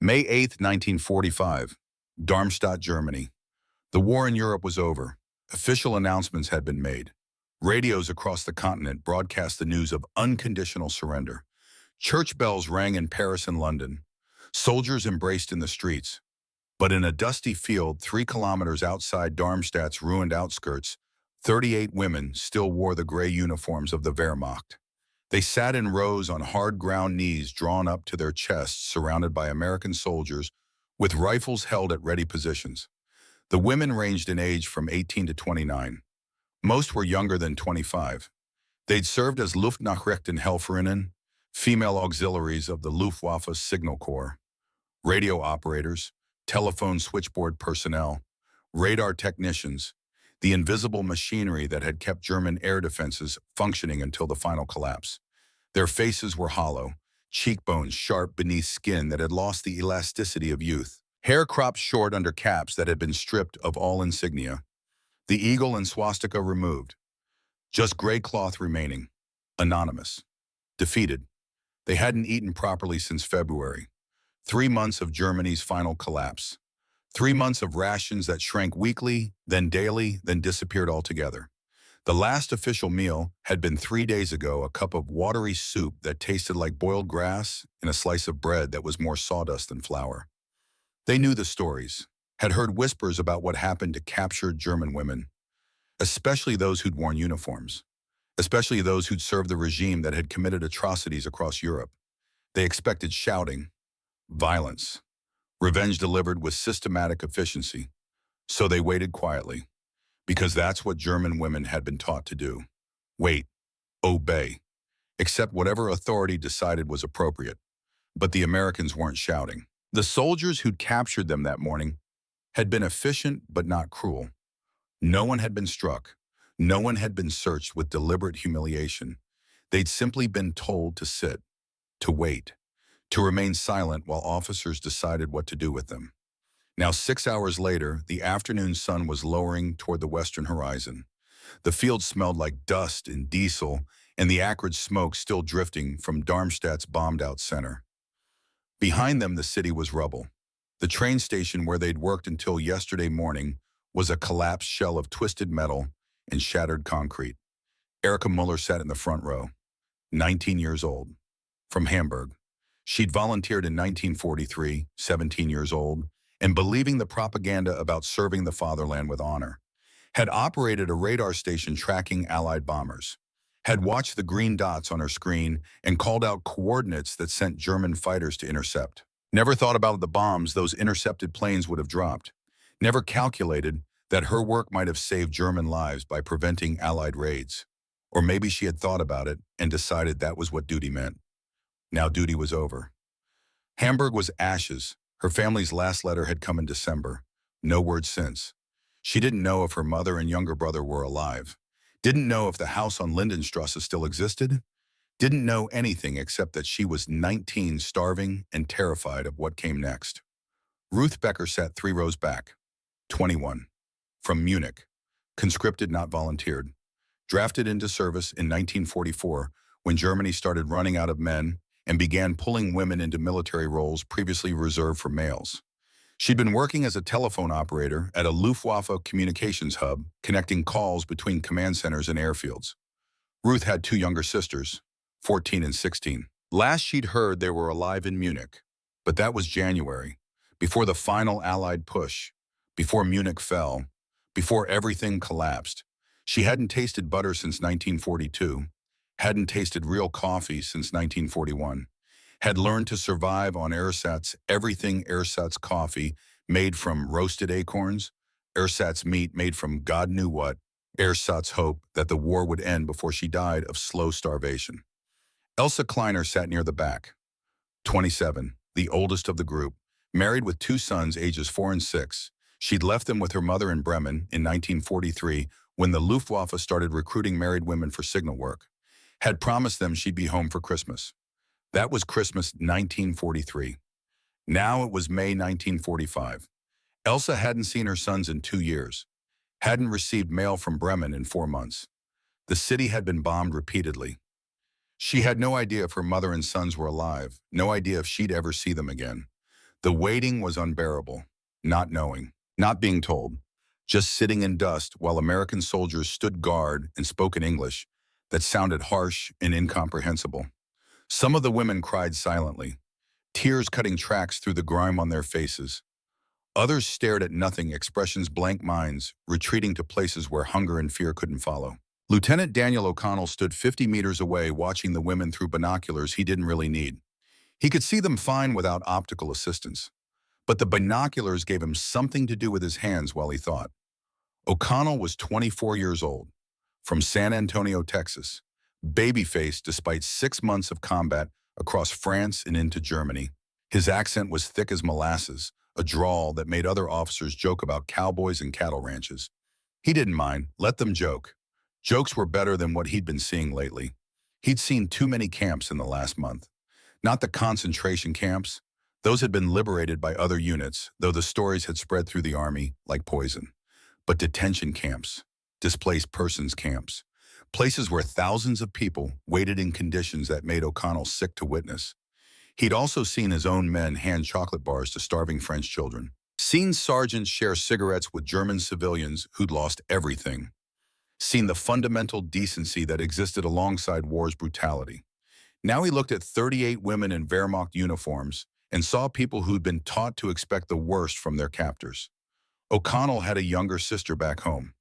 May 8, 1945, Darmstadt, Germany. The war in Europe was over. Official announcements had been made. Radios across the continent broadcast the news of unconditional surrender. Church bells rang in Paris and London. Soldiers embraced in the streets. But in a dusty field 3 kilometers outside Darmstadt's ruined outskirts, 38 women still wore the gray uniforms of the Wehrmacht. They sat in rows on hard ground, knees drawn up to their chests, surrounded by American soldiers with rifles held at ready positions. The women ranged in age from 18 to 29. Most were younger than 25. They'd served as Luftnachrichtenhelferinnen, female auxiliaries of the Luftwaffe's Signal Corps, radio operators, telephone switchboard personnel, radar technicians, the invisible machinery that had kept German air defenses functioning until the final collapse. Their faces were hollow, cheekbones sharp beneath skin that had lost the elasticity of youth, hair cropped short under caps that had been stripped of all insignia, the eagle and swastika removed, just gray cloth remaining, anonymous, defeated. They hadn't eaten properly since February. 3 months of Germany's final collapse. 3 months of rations that shrank weekly, then daily, then disappeared altogether. The last official meal had been 3 days ago, a cup of watery soup that tasted like boiled grass and a slice of bread that was more sawdust than flour. They knew the stories, had heard whispers about what happened to captured German women, especially those who'd worn uniforms, especially those who'd served the regime that had committed atrocities across Europe. They expected shouting, violence, revenge delivered with systematic efficiency. So they waited quietly, because that's what German women had been taught to do. Wait, obey, accept whatever authority decided was appropriate. But the Americans weren't shouting. The soldiers who'd captured them that morning had been efficient but not cruel. No one had been struck. No one had been searched with deliberate humiliation. They'd simply been told to sit, to wait, to remain silent while officers decided what to do with them. Now, 6 hours later, the afternoon sun was lowering toward the western horizon. The field smelled like dust and diesel, and the acrid smoke still drifting from Darmstadt's bombed-out center. Behind them, the city was rubble. The train station where they'd worked until yesterday morning was a collapsed shell of twisted metal and shattered concrete. Erika Muller sat in the front row, 19 years old, from Hamburg. She'd volunteered in 1943, 17 years old, and believing the propaganda about serving the fatherland with honor, had operated a radar station tracking Allied bombers, had watched the green dots on her screen and called out coordinates that sent German fighters to intercept. Never thought about the bombs those intercepted planes would have dropped. Never calculated that her work might have saved German lives by preventing Allied raids. Or maybe she had thought about it and decided that was what duty meant. Now duty was over. Hamburg was ashes. Her family's last letter had come in December. No word since. She didn't know if her mother and younger brother were alive. Didn't know if the house on Lindenstrasse still existed. Didn't know anything except that she was 19, starving and terrified of what came next. Ruth Becker sat 3 rows back. 21. From Munich. Conscripted, not volunteered. Drafted into service in 1944 when Germany started running out of men and began pulling women into military roles previously reserved for males. She'd been working as a telephone operator at a Luftwaffe communications hub, connecting calls between command centers and airfields. Ruth had 2 younger sisters, 14 and 16. Last she'd heard they were alive in Munich, but that was January, before the final Allied push, before Munich fell, before everything collapsed. She hadn't tasted butter since 1942, hadn't tasted real coffee since 1941, had learned to survive on ersatz everything ersatz coffee made from roasted acorns, ersatz meat made from God knew what, ersatz hope that the war would end before she died of slow starvation. Elsa Kleiner sat near the back, 27, the oldest of the group, married with 2 sons ages 4 and 6. She'd left them with her mother in Bremen in 1943 when the Luftwaffe started recruiting married women for signal work. Had promised them she'd be home for Christmas. That was Christmas 1943. Now it was May 1945. Elsa hadn't seen her sons in 2 years, hadn't received mail from Bremen in 4 months. The city had been bombed repeatedly. She had no idea if her mother and sons were alive, no idea if she'd ever see them again. The waiting was unbearable, not knowing, not being told, just sitting in dust while American soldiers stood guard and spoke in English that sounded harsh and incomprehensible. Some of the women cried silently, tears cutting tracks through the grime on their faces. Others stared at nothing, expressions blank minds, retreating to places where hunger and fear couldn't follow. Lieutenant Daniel O'Connell stood 50 meters away watching the women through binoculars he didn't really need. He could see them fine without optical assistance, but the binoculars gave him something to do with his hands while he thought. O'Connell was 24 years old, from San Antonio, Texas, baby-faced despite 6 months of combat across France and into Germany. His accent was thick as molasses, a drawl that made other officers joke about cowboys and cattle ranches. He didn't mind, let them joke. Jokes were better than what he'd been seeing lately. He'd seen too many camps in the last month. Not the concentration camps. Those had been liberated by other units, though the stories had spread through the army like poison. But detention camps, displaced persons camps, places where thousands of people waited in conditions that made O'Connell sick to witness. He'd also seen his own men hand chocolate bars to starving French children, seen sergeants share cigarettes with German civilians who'd lost everything, seen the fundamental decency that existed alongside war's brutality. Now he looked at 38 women in Wehrmacht uniforms and saw people who'd been taught to expect the worst from their captors. O'Connell had a younger sister back home,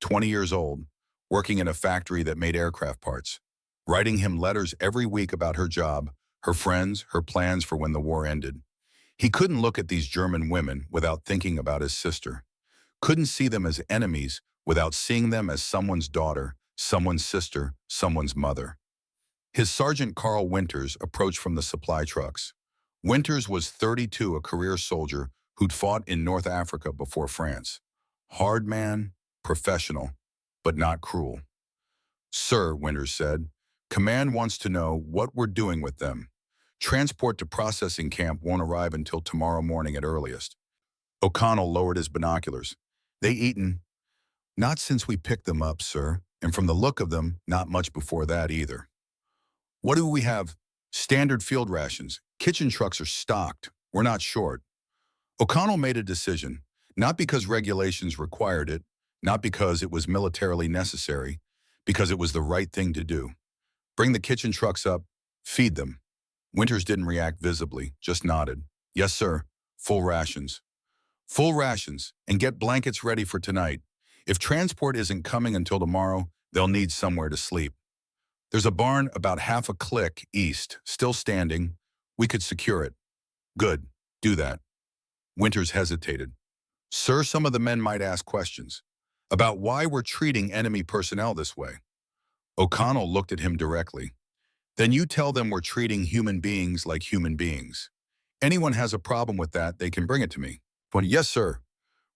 20 years old, working in a factory that made aircraft parts, writing him letters every week about her job, her friends, her plans for when the war ended. He couldn't look at these German women without thinking about his sister, couldn't see them as enemies without seeing them as someone's daughter, someone's sister, someone's mother. His Sergeant Carl Winters approached from the supply trucks. Winters was 32, a career soldier who'd fought in North Africa before France. Hard man, professional, but not cruel. "Sir," Winters said, "Command wants to know what we're doing with them. Transport to processing camp won't arrive until tomorrow morning at earliest." O'Connell lowered his binoculars. "They eaten?" "Not since we picked them up, sir, and from the look of them, not much before that either." "What do we have?" "Standard field rations. Kitchen trucks are stocked. We're not short." O'Connell made a decision, not because regulations required it, not because it was militarily necessary, because it was the right thing to do. Bring the kitchen trucks up, feed them. Winters didn't react visibly, just nodded. "Yes, sir. Full rations." "Full rations, and get blankets ready for tonight. If transport isn't coming until tomorrow, they'll need somewhere to sleep. There's a barn about half a click east, still standing. We could secure it." "Good. Do that." Winters hesitated. "Sir, some of the men might ask questions about why we're treating enemy personnel this way." O'Connell looked at him directly. "Then you tell them we're treating human beings like human beings. Anyone has a problem with that, they can bring it to me." "Well, yes, sir."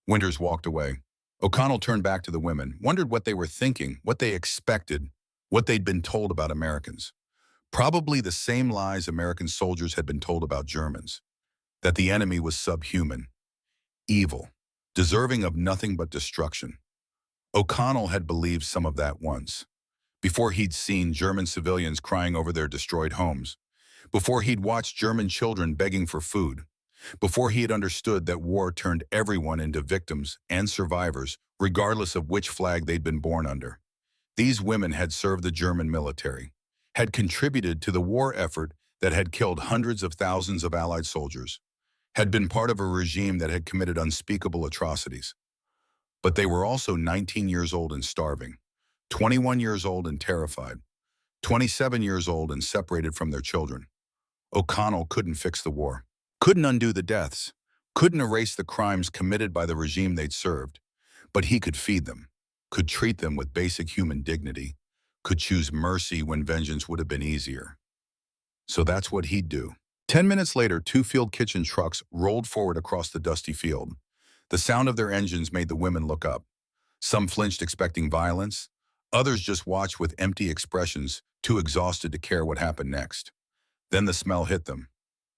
Winters walked away. O'Connell turned back to the women, wondered what they were thinking, what they expected, what they'd been told about Americans. Probably the same lies American soldiers had been told about Germans. That the enemy was subhuman, evil, deserving of nothing but destruction. O'Connell had believed some of that once, before he'd seen German civilians crying over their destroyed homes, before he'd watched German children begging for food, before he had understood that war turned everyone into victims and survivors, regardless of which flag they'd been born under. These women had served the German military, had contributed to the war effort that had killed hundreds of thousands of Allied soldiers, had been part of a regime that had committed unspeakable atrocities. But they were also 19 years old and starving, 21 years old and terrified, 27 years old and separated from their children. O'Connell couldn't fix the war, couldn't undo the deaths, couldn't erase the crimes committed by the regime they'd served, but he could feed them, could treat them with basic human dignity, could choose mercy when vengeance would have been easier. So that's what he'd do. 10 minutes later, 2 field kitchen trucks rolled forward across the dusty field. The sound of their engines made the women look up. Some flinched expecting violence. Others just watched with empty expressions, too exhausted to care what happened next. Then the smell hit them.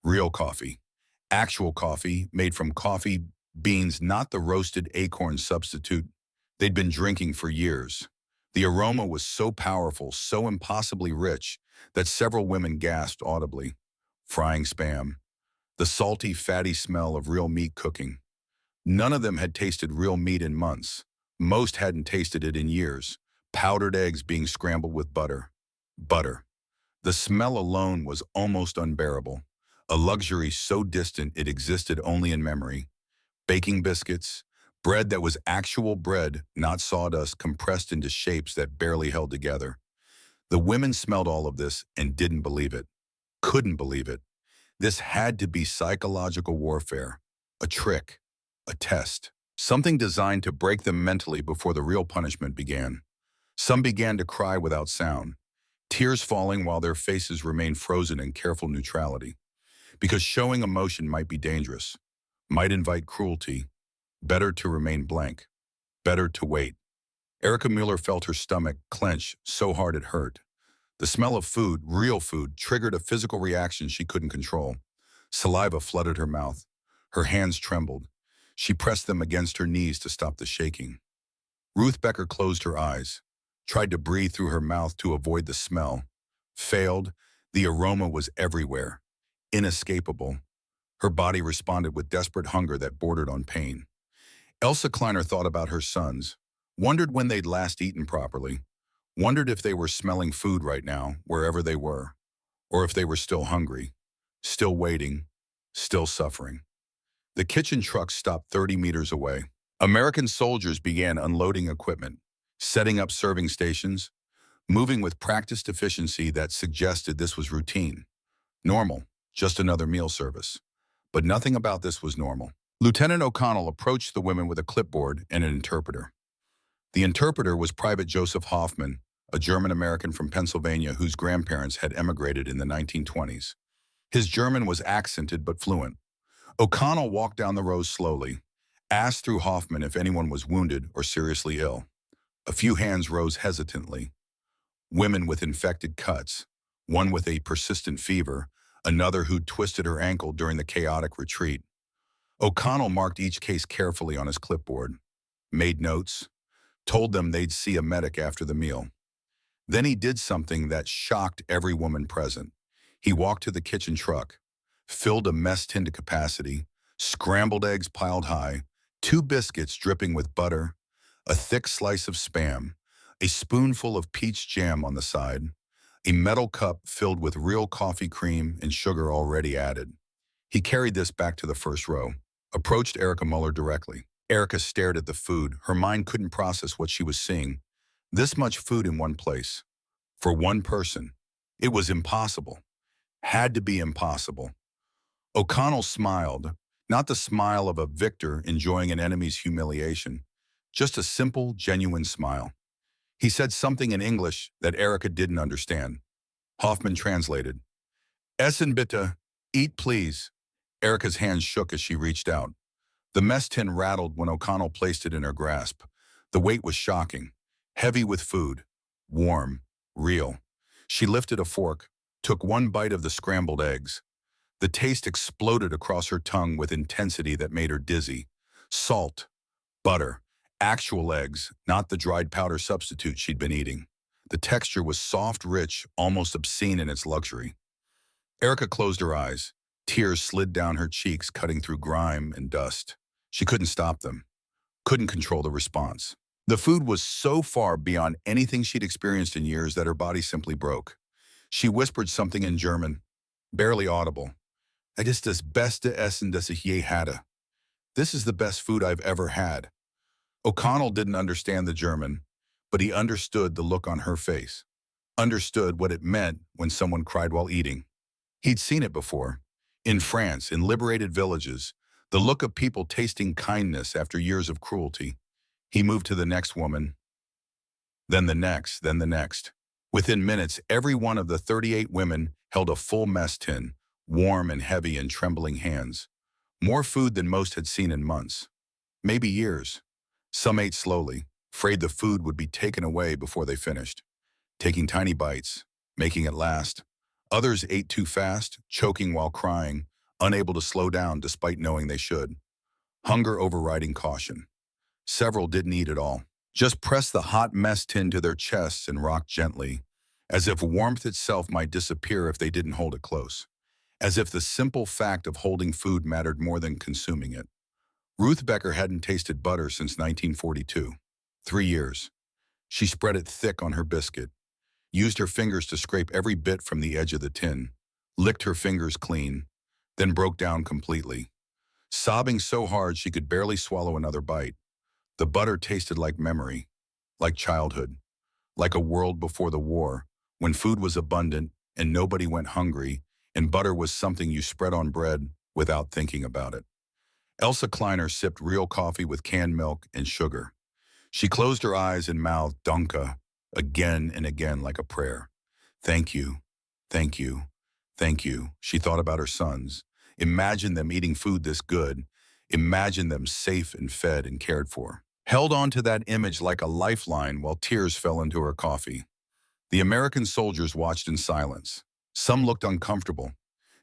Real coffee. Actual coffee made from coffee beans, not the roasted acorn substitute they'd been drinking for years. The aroma was so powerful, so impossibly rich, that several women gasped audibly. Frying spam. The salty, fatty smell of real meat cooking. None of them had tasted real meat in months. Most hadn't tasted it in years. Powdered eggs being scrambled with butter. Butter. The smell alone was almost unbearable. A luxury so distant it existed only in memory. Baking biscuits. Bread that was actual bread, not sawdust compressed into shapes that barely held together. The women smelled all of this and didn't believe it. Couldn't believe it. This had to be psychological warfare. A trick. A test. Something designed to break them mentally before the real punishment began. Some began to cry without sound, tears falling while their faces remained frozen in careful neutrality. Because showing emotion might be dangerous, might invite cruelty. Better to remain blank. Better to wait. Erica Mueller felt her stomach clench so hard it hurt. The smell of food, real food, triggered a physical reaction she couldn't control. Saliva flooded her mouth. Her hands trembled. She pressed them against her knees to stop the shaking. Ruth Becker closed her eyes, tried to breathe through her mouth to avoid the smell. Failed. The aroma was everywhere. Inescapable. Her body responded with desperate hunger that bordered on pain. Elsa Kleiner thought about her sons, wondered when they'd last eaten properly, wondered if they were smelling food right now, wherever they were, or if they were still hungry, still waiting, still suffering. The kitchen truck stopped 30 meters away. American soldiers began unloading equipment, setting up serving stations, moving with practiced efficiency that suggested this was routine. Normal, just another meal service. But nothing about this was normal. Lieutenant O'Connell approached the women with a clipboard and an interpreter. The interpreter was Private Joseph Hoffman, a German-American from Pennsylvania whose grandparents had emigrated in the 1920s. His German was accented but fluent. O'Connell walked down the rows slowly, asked through Hoffman if anyone was wounded or seriously ill. A few hands rose hesitantly. Women with infected cuts, one with a persistent fever, another who'd twisted her ankle during the chaotic retreat. O'Connell marked each case carefully on his clipboard, made notes, told them they'd see a medic after the meal. Then he did something that shocked every woman present. He walked to the kitchen truck, filled a mess tin to capacity, scrambled eggs piled high, 2 biscuits dripping with butter, a thick slice of Spam, a spoonful of peach jam on the side, a metal cup filled with real coffee cream and sugar already added. He carried this back to the first row, approached Erica Mueller directly. Erica stared at the food. Her mind couldn't process what she was seeing. This much food in one place. For one person. It was impossible. Had to be impossible. O'Connell smiled, not the smile of a victor enjoying an enemy's humiliation, just a simple, genuine smile. He said something in English that Erica didn't understand. Hoffman translated. Essen bitte, eat please. Erica's hands shook as she reached out. The mess tin rattled when O'Connell placed it in her grasp. The weight was shocking, heavy with food, warm, real. She lifted a fork, took one bite of the scrambled eggs. The taste exploded across her tongue with intensity that made her dizzy. Salt, butter, actual eggs, not the dried powder substitute she'd been eating. The texture was soft, rich, almost obscene in its luxury. Erica closed her eyes. Tears slid down her cheeks, cutting through grime and dust. She couldn't stop them, couldn't control the response. The food was so far beyond anything she'd experienced in years that her body simply broke. She whispered something in German, barely audible. "Es ist das beste Essen, das ich je hatte." This is the best food I've ever had. O'Connell didn't understand the German, but he understood the look on her face, understood what it meant when someone cried while eating. He'd seen it before. In France, in liberated villages, the look of people tasting kindness after years of cruelty. He moved to the next woman, then the next, then the next. Within minutes, every one of the 38 women held a full mess tin, warm and heavy in trembling hands. More food than most had seen in months, maybe years. Some ate slowly, afraid the food would be taken away before they finished, taking tiny bites, making it last. Others ate too fast, choking while crying, unable to slow down despite knowing they should. Hunger overriding caution. Several didn't eat at all, just pressed the hot mess tin to their chests and rocked gently, as if warmth itself might disappear if they didn't hold it close. as if the simple fact of holding food mattered more than consuming it. Ruth Becker hadn't tasted butter since 1942. 3 years. She spread it thick on her biscuit, used her fingers to scrape every bit from the edge of the tin, licked her fingers clean, then broke down completely, sobbing so hard she could barely swallow another bite. The butter tasted like memory, like childhood, like a world before the war, when food was abundant and nobody went hungry, and butter was something you spread on bread without thinking about it. Elsa Kleiner sipped real coffee with canned milk and sugar. She closed her eyes and mouthed "Danke" again and again like a prayer. Thank you, thank you, thank you. She thought about her sons. Imagine them eating food this good. Imagine them safe and fed and cared for. Held on to that image like a lifeline while tears fell into her coffee. The American soldiers watched in silence. Some looked uncomfortable,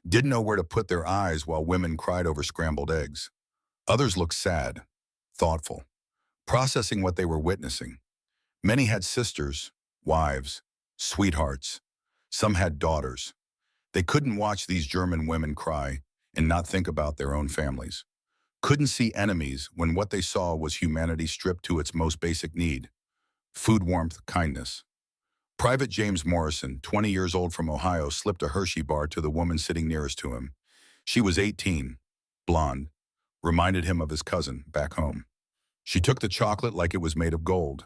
didn't know where to put their eyes while women cried over scrambled eggs. Others looked sad, thoughtful, processing what they were witnessing. Many had sisters, wives, sweethearts. Some had daughters. They couldn't watch these German women cry and not think about their own families. Couldn't see enemies when what they saw was humanity stripped to its most basic need: food, warmth, kindness. Private James Morrison, 20 years old from Ohio, slipped a Hershey bar to the woman sitting nearest to him. She was 18, blonde, reminded him of his cousin back home. She took the chocolate like it was made of gold,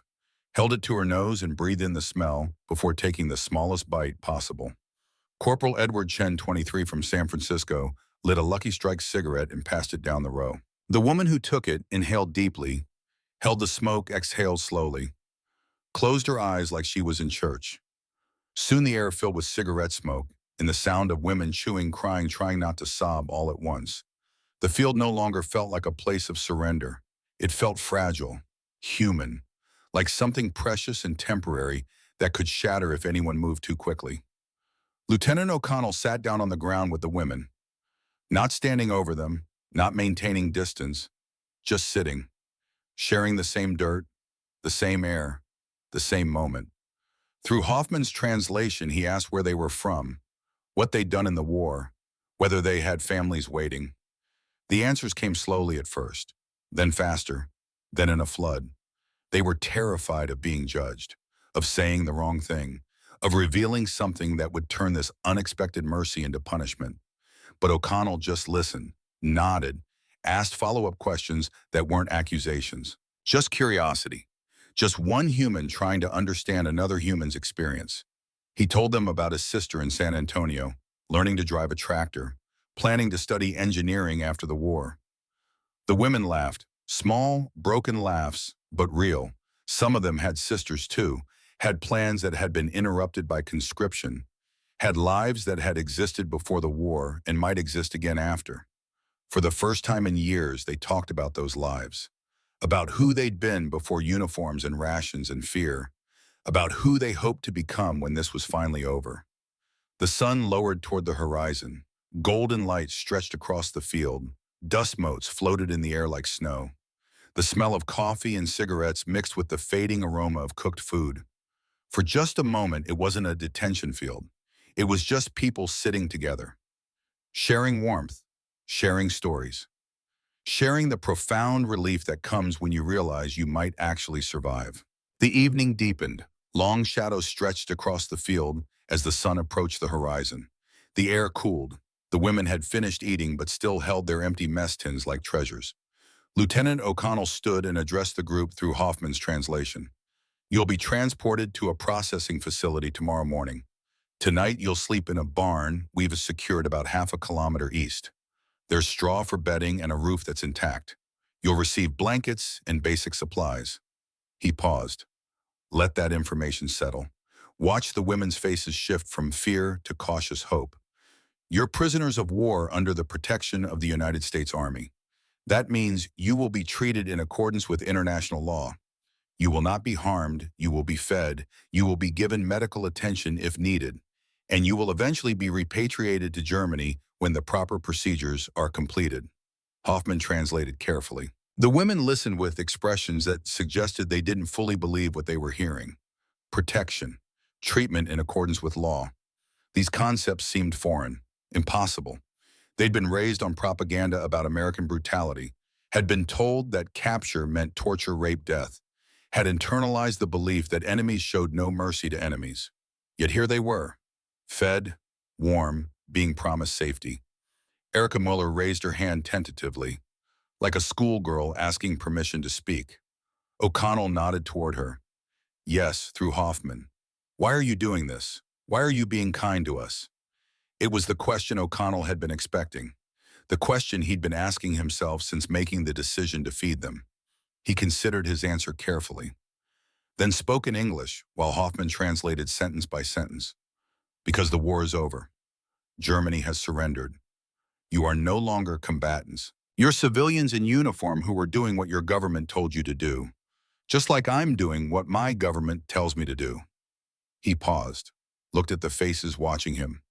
held it to her nose and breathed in the smell before taking the smallest bite possible. Corporal Edward Chen, 23, from San Francisco, lit a Lucky Strike cigarette and passed it down the row. The woman who took it inhaled deeply, held the smoke, exhaled slowly, closed her eyes like she was in church. Soon the air filled with cigarette smoke and the sound of women chewing, crying, trying not to sob all at once. The field no longer felt like a place of surrender. It felt fragile, human, like something precious and temporary that could shatter if anyone moved too quickly. Lieutenant O'Connell sat down on the ground with the women, not standing over them, not maintaining distance, just sitting, sharing the same dirt, the same air, the same moment. Through Hoffman's translation, he asked where they were from, what they'd done in the war, whether they had families waiting. The answers came slowly at first, then faster, then in a flood. They were terrified of being judged, of saying the wrong thing, of revealing something that would turn this unexpected mercy into punishment. But O'Connell just listened, nodded, asked follow-up questions that weren't accusations, just curiosity. Just one human trying to understand another human's experience. He told them about his sister in San Antonio, learning to drive a tractor, planning to study engineering after the war. The women laughed, small, broken laughs, but real. Some of them had sisters too, had plans that had been interrupted by conscription, had lives that had existed before the war and might exist again after. For the first time in years, they talked about those lives, about who they'd been before uniforms and rations and fear, about who they hoped to become when this was finally over. The sun lowered toward the horizon. Golden light stretched across the field. Dust motes floated in the air like snow. The smell of coffee and cigarettes mixed with the fading aroma of cooked food. For just a moment, it wasn't a detention field. It was just people sitting together, sharing warmth, sharing stories, sharing the profound relief that comes when you realize you might actually survive. The evening deepened. Long shadows stretched across the field as the sun approached the horizon. The air cooled. The women had finished eating but still held their empty mess tins like treasures. Lieutenant O'Connell stood and addressed the group through Hoffman's translation. "You'll be transported to a processing facility tomorrow morning. Tonight you'll sleep in a barn we've secured about half a kilometer east. There's straw for bedding and a roof that's intact. You'll receive blankets and basic supplies." He paused. Let that information settle. Watch the women's faces shift from fear to cautious hope. You're prisoners of war under the protection of the United States Army. That means you will be treated in accordance with international law. You will not be harmed, you will be fed, you will be given medical attention if needed, and you will eventually be repatriated to Germany when the proper procedures are completed. Hoffman translated carefully. The women listened with expressions that suggested they didn't fully believe what they were hearing. Protection, treatment in accordance with law. These concepts seemed foreign. Impossible. They'd been raised on propaganda about American brutality, had been told that capture meant torture, rape, death, had internalized the belief that enemies showed no mercy to enemies. Yet here they were, fed, warm, being promised safety. Erica Mueller raised her hand tentatively, like a schoolgirl asking permission to speak. O'Connell nodded toward her. Yes, through Hoffman. Why are you doing this? Why are you being kind to us? It was the question O'Connell had been expecting, the question he'd been asking himself since making the decision to feed them. He considered his answer carefully, then spoke in English while Hoffman translated sentence by sentence. Because the war is over. Germany has surrendered. You are no longer combatants. You're civilians in uniform who are doing what your government told you to do, just like I'm doing what my government tells me to do. He paused, looked at the faces watching him.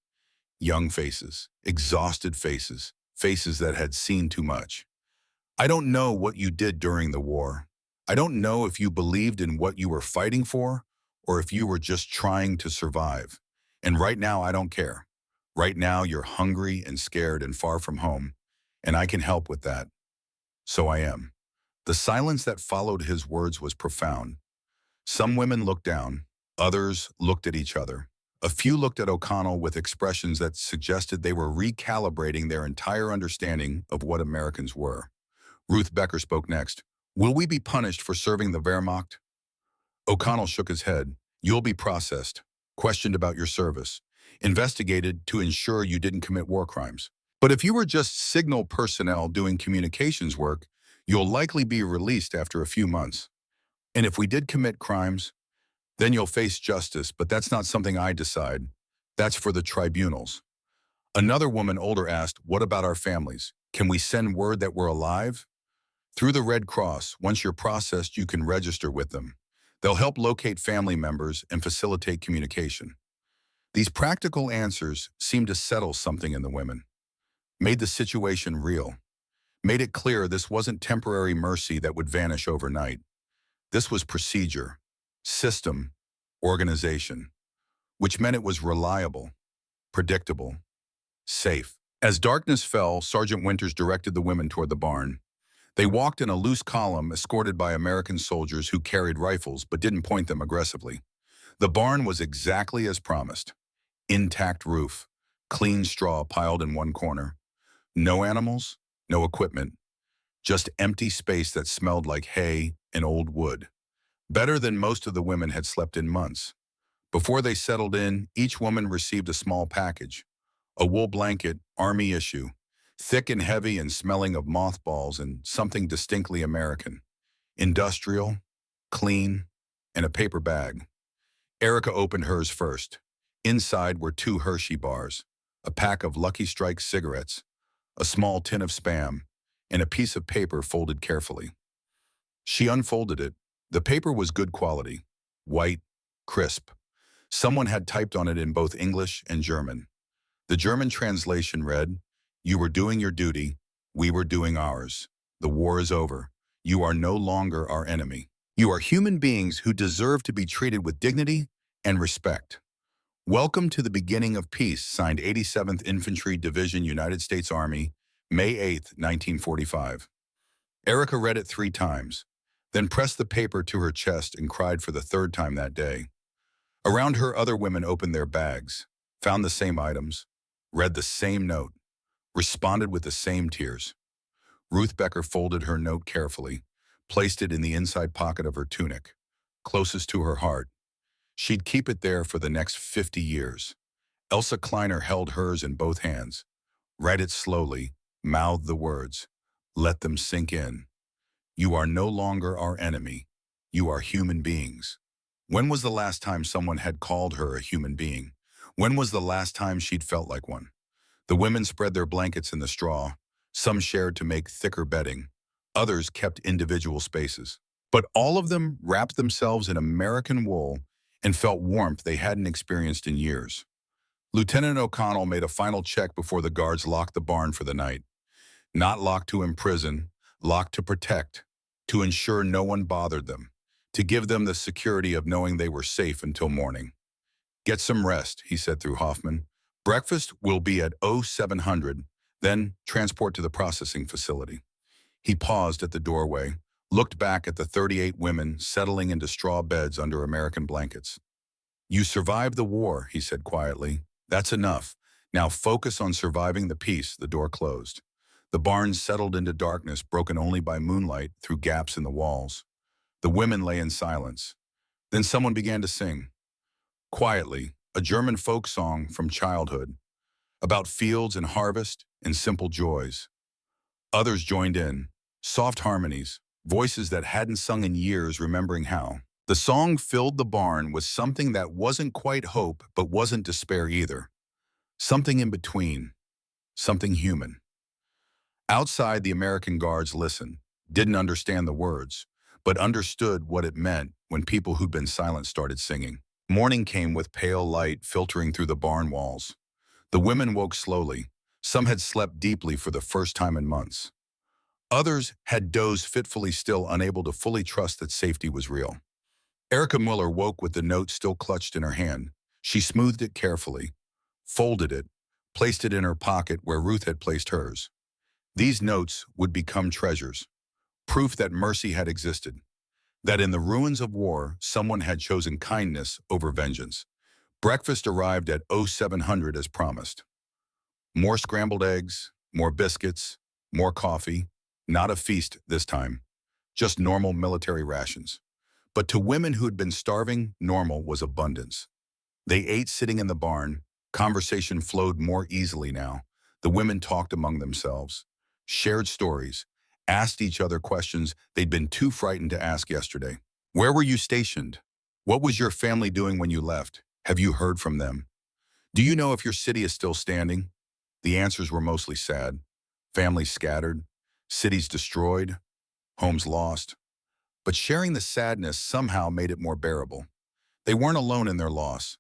Young faces, exhausted faces, faces that had seen too much. I don't know what you did during the war. I don't know if you believed in what you were fighting for or if you were just trying to survive. And right now, I don't care. Right now, you're hungry and scared and far from home, and I can help with that. So I am. The silence that followed his words was profound. Some women looked down, others looked at each other. A few looked at O'Connell with expressions that suggested they were recalibrating their entire understanding of what Americans were. Ruth Becker spoke next. Will we be punished for serving the Wehrmacht? O'Connell shook his head. You'll be processed, questioned about your service, investigated to ensure you didn't commit war crimes. But if you were just signal personnel doing communications work, you'll likely be released after a few months. And if we did commit crimes, then you'll face justice, but that's not something I decide. That's for the tribunals. Another woman older asked, what about our families? Can we send word that we're alive? Through the Red Cross, once you're processed, you can register with them. They'll help locate family members and facilitate communication. These practical answers seemed to settle something in the women, made the situation real, made it clear this wasn't temporary mercy that would vanish overnight. This was procedure, system, organization, which meant it was reliable, predictable, safe. As darkness fell, Sergeant Winters directed the women toward the barn. They walked in a loose column escorted by American soldiers who carried rifles but didn't point them aggressively. The barn was exactly as promised. Intact roof, clean straw piled in one corner. No animals, no equipment, just empty space that smelled like hay and old wood. Better than most of the women had slept in months. Before they settled in, each woman received a small package. A wool blanket, Army issue, thick and heavy and smelling of mothballs and something distinctly American. Industrial, clean, and a paper bag. Erica opened hers first. Inside were 2 Hershey bars, a pack of Lucky Strike cigarettes, a small tin of Spam, and a piece of paper folded carefully. She unfolded it. The paper was good quality, white, crisp. Someone had typed on it in both English and German. The German translation read, "You were doing your duty, we were doing ours. The war is over. You are no longer our enemy. You are human beings who deserve to be treated with dignity and respect. Welcome to the beginning of peace, signed 87th Infantry Division, United States Army, May 8, 1945. Erica read it 3 times, then pressed the paper to her chest and cried for the 3rd time that day. Around her, other women opened their bags, found the same items, read the same note, responded with the same tears. Ruth Becker folded her note carefully, placed it in the inside pocket of her tunic, closest to her heart. She'd keep it there for the next 50 years. Elsa Kleiner held hers in both hands, read it slowly, mouthed the words, let them sink in. You are no longer our enemy. You are human beings. When was the last time someone had called her a human being? When was the last time she'd felt like one? The women spread their blankets in the straw. Some shared to make thicker bedding. Others kept individual spaces. But all of them wrapped themselves in American wool and felt warmth they hadn't experienced in years. Lieutenant O'Connell made a final check before the guards locked the barn for the night. Not locked to imprison, locked to protect, to ensure no one bothered them, to give them the security of knowing they were safe until morning. Get some rest, he said through Hoffman. Breakfast will be at 0700, then transport to the processing facility. He paused at the doorway, looked back at the 38 women settling into straw beds under American blankets. You survived the war, he said quietly. That's enough. Now focus on surviving the peace. The door closed. The barn settled into darkness, broken only by moonlight through gaps in the walls. The women lay in silence. Then someone began to sing. Quietly, a German folk song from childhood, about fields and harvest and simple joys. Others joined in, soft harmonies, voices that hadn't sung in years remembering how. The song filled the barn with something that wasn't quite hope but wasn't despair either. Something in between, something human. Outside, the American guards listened, didn't understand the words, but understood what it meant when people who'd been silent started singing. Morning came with pale light filtering through the barn walls. The women woke slowly. Some had slept deeply for the first time in months. Others had dozed fitfully still, unable to fully trust that safety was real. Erica Mueller woke with the note still clutched in her hand. She smoothed it carefully, folded it, placed it in her pocket where Ruth had placed hers. These notes would become treasures, proof that mercy had existed, that in the ruins of war, someone had chosen kindness over vengeance. Breakfast arrived at 0700 as promised. More scrambled eggs, more biscuits, more coffee. Not a feast this time, just normal military rations. But to women who'd been starving, normal was abundance. They ate sitting in the barn. Conversation flowed more easily now. The women talked among themselves, shared stories, asked each other questions they'd been too frightened to ask yesterday. Where were you stationed? What was your family doing when you left? Have you heard from them? Do you know if your city is still standing? The answers were mostly sad. Families scattered, cities destroyed, homes lost. But sharing the sadness somehow made it more bearable. They weren't alone in their loss.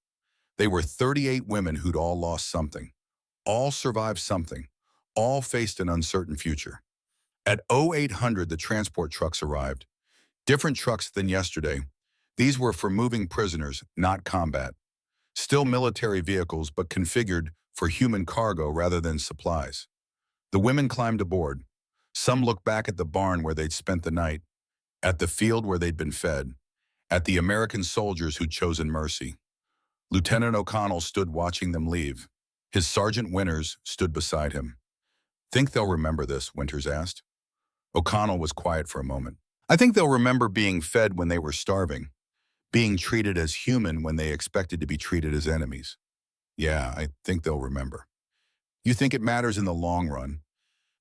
They were 38 women who'd all lost something, all survived something, all faced an uncertain future. At 0800, the transport trucks arrived. Different trucks than yesterday. These were for moving prisoners, not combat. Still military vehicles, but configured for human cargo rather than supplies. The women climbed aboard. Some looked back at the barn where they'd spent the night, at the field where they'd been fed, at the American soldiers who'd chosen mercy. Lieutenant O'Connell stood watching them leave. His Sergeant Winters stood beside him. Think they'll remember this, Winters asked. O'Connell was quiet for a moment. I think they'll remember being fed when they were starving, being treated as human when they expected to be treated as enemies. Yeah, I think they'll remember. You think it matters in the long run?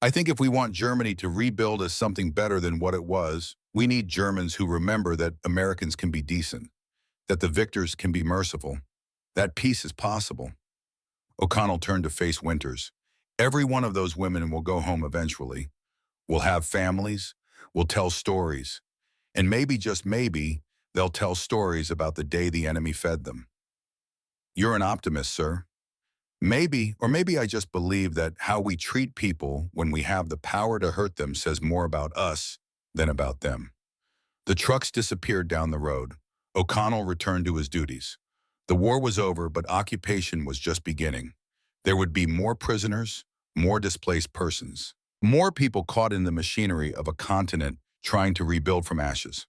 I think if we want Germany to rebuild as something better than what it was, we need Germans who remember that Americans can be decent, that the victors can be merciful, that peace is possible. O'Connell turned to face Winters. Every one of those women will go home eventually. We'll have families, we'll tell stories, and maybe, just maybe, they'll tell stories about the day the enemy fed them. You're an optimist, sir. Maybe, or maybe I just believe that how we treat people when we have the power to hurt them says more about us than about them. The trucks disappeared down the road. O'Connell returned to his duties. The war was over, but occupation was just beginning. There would be more prisoners, more displaced persons, more people caught in the machinery of a continent trying to rebuild from ashes.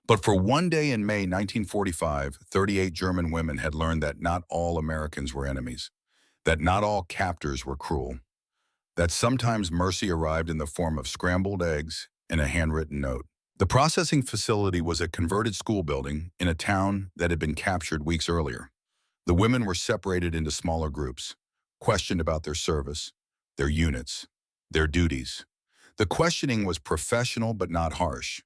But for one day in May 1945, 38 German women had learned that not all Americans were enemies, that not all captors were cruel, that sometimes mercy arrived in the form of scrambled eggs and a handwritten note. The processing facility was a converted school building in a town that had been captured weeks earlier. The women were separated into smaller groups, questioned about their service, their units, their duties. The questioning was professional but not harsh.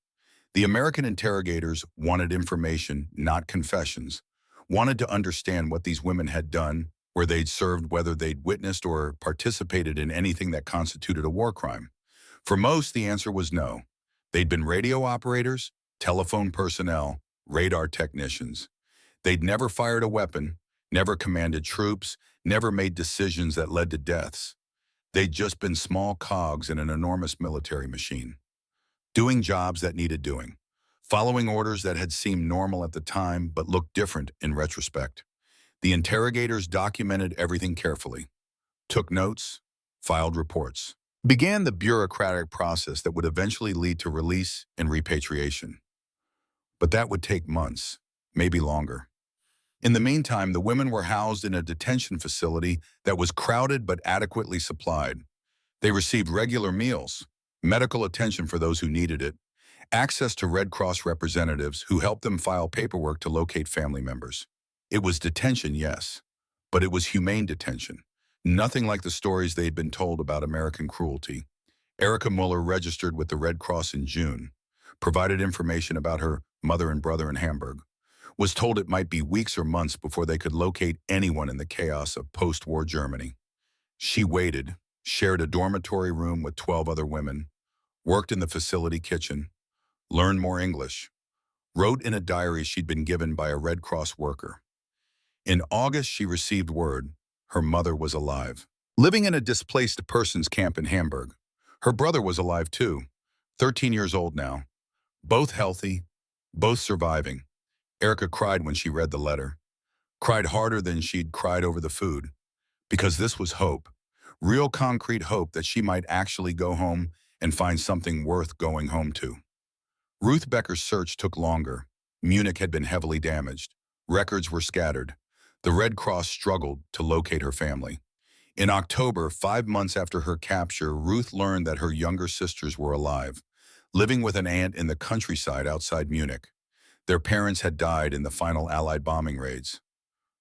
The American interrogators wanted information, not confessions, wanted to understand what these women had done, where they'd served, whether they'd witnessed or participated in anything that constituted a war crime. For most, the answer was no. They'd been radio operators, telephone personnel, radar technicians. They'd never fired a weapon, never commanded troops, never made decisions that led to deaths. They'd just been small cogs in an enormous military machine, doing jobs that needed doing, following orders that had seemed normal at the time but looked different in retrospect. The interrogators documented everything carefully, took notes, filed reports, began the bureaucratic process that would eventually lead to release and repatriation. But that would take months, maybe longer. In the meantime, the women were housed in a detention facility that was crowded but adequately supplied. They received regular meals, medical attention for those who needed it, access to Red Cross representatives who helped them file paperwork to locate family members. It was detention, yes, but it was humane detention. Nothing like the stories they'd been told about American cruelty. Erica Muller registered with the Red Cross in June, provided information about her mother and brother in Hamburg, was told it might be weeks or months before they could locate anyone in the chaos of post-war Germany. She waited, shared a dormitory room with 12 other women, worked in the facility kitchen, learned more English, wrote in a diary she'd been given by a Red Cross worker. In August, she received word her mother was alive, living in a displaced persons camp in Hamburg. Her brother was alive too, 13 years old now, both healthy, both surviving. Erica cried when she read the letter, cried harder than she'd cried over the food, because this was hope, real concrete hope that she might actually go home and find something worth going home to. Ruth Becker's search took longer. Munich had been heavily damaged. Records were scattered. The Red Cross struggled to locate her family. In October, 5 months after her capture, Ruth learned that her younger sisters were alive, living with an aunt in the countryside outside Munich. Their parents had died in the final Allied bombing raids.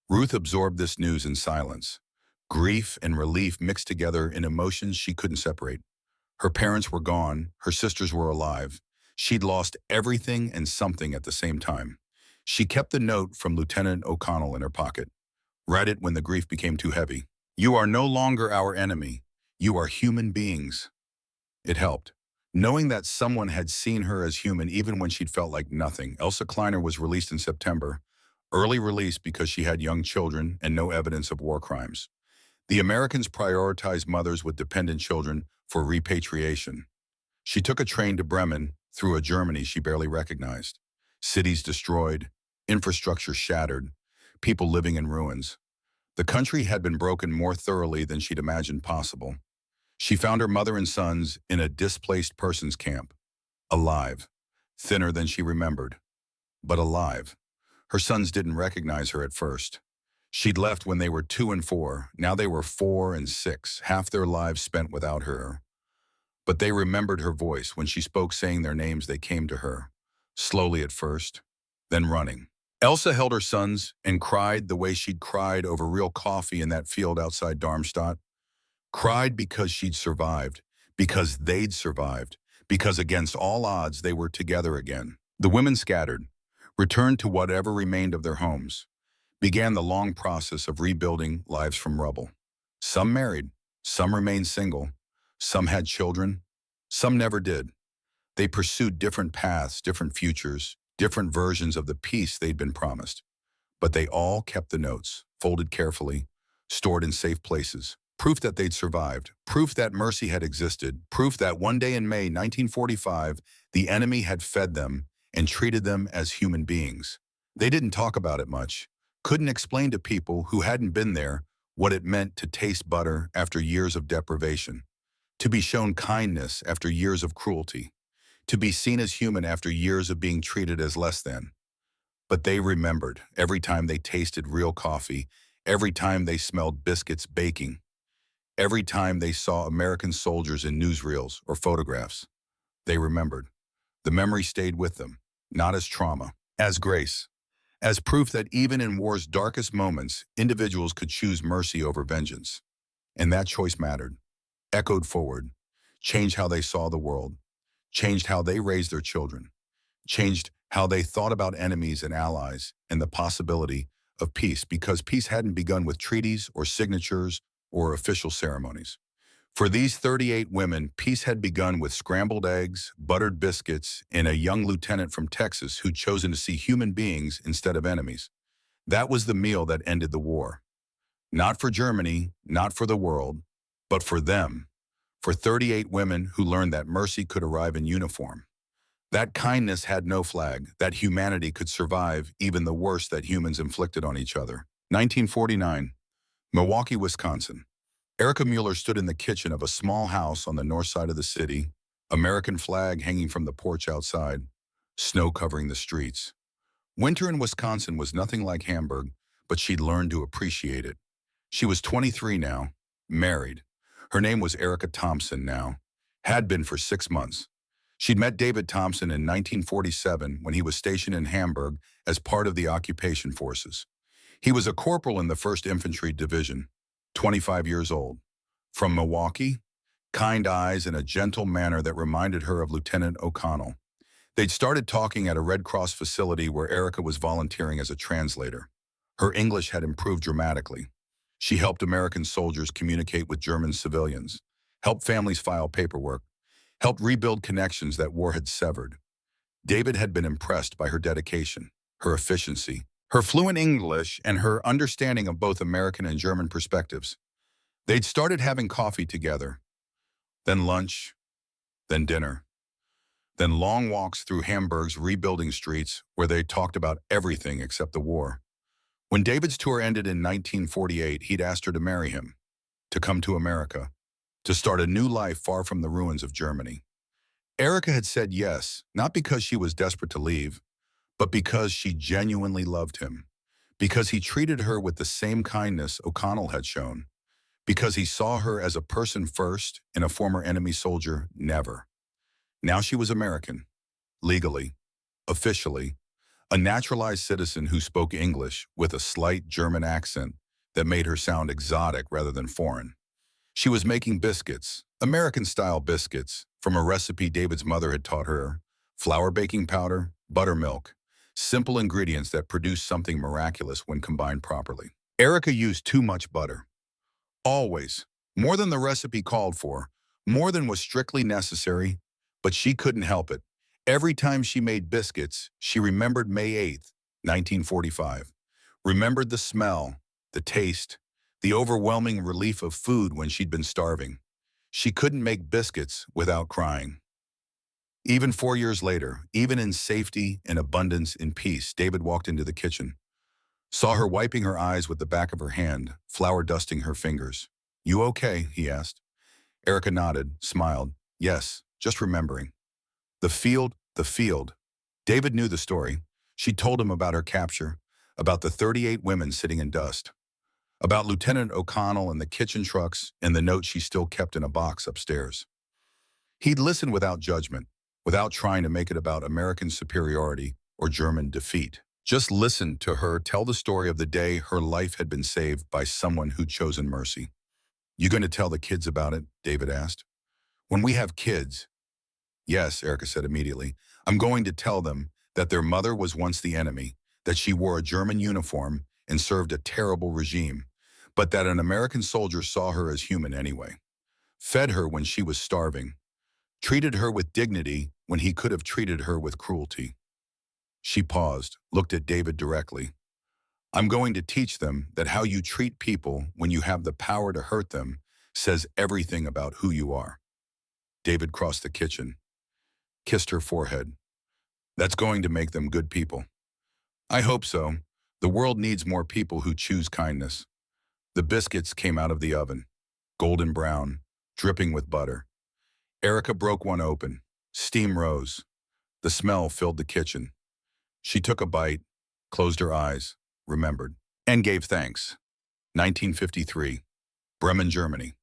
Ruth absorbed this news in silence. Grief and relief mixed together in emotions she couldn't separate. Her parents were gone, her sisters were alive. She'd lost everything and something at the same time. She kept the note from Lieutenant O'Connell in her pocket. Read it when the grief became too heavy. "You are no longer our enemy. You are human beings." It helped. Knowing that someone had seen her as human even when she'd felt like nothing. Elsa Kleiner was released in September, early release because she had young children and no evidence of war crimes. The Americans prioritized mothers with dependent children for repatriation. She took a train to Bremen through a Germany she barely recognized. Cities destroyed, infrastructure shattered, people living in ruins. The country had been broken more thoroughly than she'd imagined possible. She found her mother and sons in a displaced persons camp, alive, thinner than she remembered, but alive. Her sons didn't recognize her at first. She'd left when they were 2 and 4. Now they were 4 and 6, half their lives spent without her. But they remembered her voice. When she spoke saying their names, they came to her, slowly at first, then running. Elsa held her sons and cried the way she'd cried over real coffee in that field outside Darmstadt. Cried because she'd survived, because they'd survived, because against all odds they were together again. The women scattered, returned to whatever remained of their homes, began the long process of rebuilding lives from rubble. Some married, some remained single, some had children, some never did. They pursued different paths, different futures, different versions of the peace they'd been promised. But they all kept the notes, folded carefully, stored in safe places. Proof that they'd survived, proof that mercy had existed, proof that one day in May 1945, the enemy had fed them and treated them as human beings. They didn't talk about it much, couldn't explain to people who hadn't been there what it meant to taste butter after years of deprivation, to be shown kindness after years of cruelty, to be seen as human after years of being treated as less than. But they remembered every time they tasted real coffee, every time they smelled biscuits baking, every time they saw American soldiers in newsreels or photographs. They remembered. The memory stayed with them, not as trauma, as grace, as proof that even in war's darkest moments, individuals could choose mercy over vengeance. And that choice mattered, echoed forward, changed how they saw the world, changed how they raised their children, changed how they thought about enemies and allies and the possibility of peace, because peace hadn't begun with treaties or signatures or official ceremonies. For these 38 women, peace had begun with scrambled eggs, buttered biscuits, and a young lieutenant from Texas who'd chosen to see human beings instead of enemies. That was the meal that ended the war. Not for Germany, not for the world, but for them, for 38 women who learned that mercy could arrive in uniform, that kindness had no flag, that humanity could survive even the worst that humans inflicted on each other. 1949, Milwaukee, Wisconsin. Erica Mueller stood in the kitchen of a small house on the north side of the city, American flag hanging from the porch outside, snow covering the streets. Winter in Wisconsin was nothing like Hamburg, but she'd learned to appreciate it. She was 23 now, married. Her name was Erica Thompson now, had been for 6 months. She'd met David Thompson in 1947 when he was stationed in Hamburg as part of the occupation forces. He was a corporal in the 1st Infantry Division, 25 years old. From Milwaukee, kind eyes and a gentle manner that reminded her of Lieutenant O'Connell. They'd started talking at a Red Cross facility where Erica was volunteering as a translator. Her English had improved dramatically. She helped American soldiers communicate with German civilians, helped families file paperwork, helped rebuild connections that war had severed. David had been impressed by her dedication, her efficiency, her fluent English, and her understanding of both American and German perspectives. They'd started having coffee together, then lunch, then dinner, then long walks through Hamburg's rebuilding streets where they talked about everything except the war. When David's tour ended in 1948, he'd asked her to marry him, to come to America, to start a new life far from the ruins of Germany. Erica had said yes, not because she was desperate to leave, but because she genuinely loved him, because he treated her with the same kindness O'Connell had shown, because he saw her as a person first and a former enemy soldier never. Now she was American, legally, officially, a naturalized citizen who spoke English with a slight German accent that made her sound exotic rather than foreign. She was making biscuits, American-style biscuits, from a recipe David's mother had taught her, flour baking powder, buttermilk, simple ingredients that produced something miraculous when combined properly. Erica used too much butter. Always. More than the recipe called for, more than was strictly necessary, but she couldn't help it. Every time she made biscuits, she remembered May 8th, 1945. Remembered the smell, the taste, the overwhelming relief of food when she'd been starving. She couldn't make biscuits without crying. Even 4 years later, even in safety and abundance and peace, David walked into the kitchen, saw her wiping her eyes with the back of her hand, flour dusting her fingers. "You okay?" he asked. Erica nodded, smiled. "Yes, just remembering." The field, the field. David knew the story. She told him about her capture, about the 38 women sitting in dust, about Lieutenant O'Connell and the kitchen trucks and the note she still kept in a box upstairs. He'd listened without judgment, without trying to make it about American superiority or German defeat. Just listened to her tell the story of the day her life had been saved by someone who'd chosen mercy. "You going to tell the kids about it?" David asked. "When we have kids." "Yes," Erica said immediately. "I'm going to tell them that their mother was once the enemy, that she wore a German uniform and served a terrible regime, but that an American soldier saw her as human anyway, fed her when she was starving, treated her with dignity when he could have treated her with cruelty." She paused, looked at David directly. "I'm going to teach them that how you treat people when you have the power to hurt them says everything about who you are." David crossed the kitchen, kissed her forehead. "That's going to make them good people." "I hope so. The world needs more people who choose kindness." The biscuits came out of the oven, golden brown, dripping with butter. Erica broke one open. Steam rose. The smell filled the kitchen. She took a bite, closed her eyes, remembered, and gave thanks. 1953, Bremen, Germany.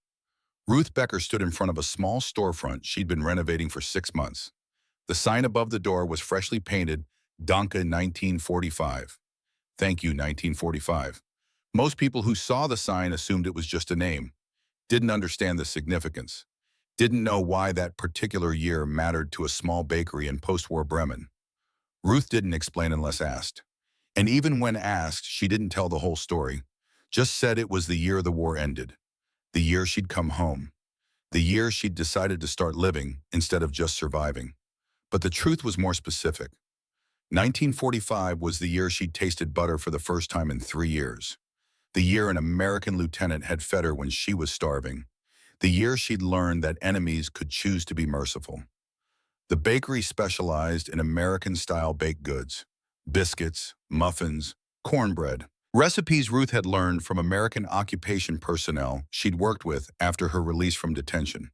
Ruth Becker stood in front of a small storefront she'd been renovating for 6 months. The sign above the door was freshly painted, "Danke 1945. Thank you, 1945. Most people who saw the sign assumed it was just a name, didn't understand the significance, didn't know why that particular year mattered to a small bakery in post-war Bremen. Ruth didn't explain unless asked. And even when asked, she didn't tell the whole story, just said it was the year the war ended, the year she'd come home, the year she'd decided to start living instead of just surviving. But the truth was more specific. 1945 was the year she'd tasted butter for the first time in 3 years. The year an American lieutenant had fed her when she was starving. The year she'd learned that enemies could choose to be merciful. The bakery specialized in American-style baked goods, biscuits, muffins, cornbread. Recipes Ruth had learned from American occupation personnel she'd worked with after her release from detention.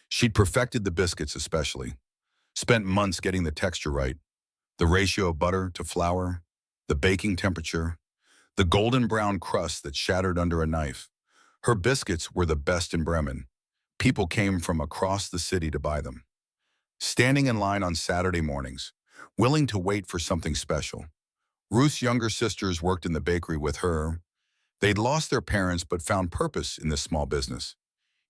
She'd perfected the biscuits especially, spent months getting the texture right, the ratio of butter to flour, the baking temperature, the golden brown crust that shattered under a knife. Her biscuits were the best in Bremen. People came from across the city to buy them. Standing in line on Saturday mornings, willing to wait for something special. Ruth's younger sisters worked in the bakery with her. They'd lost their parents but found purpose in this small business,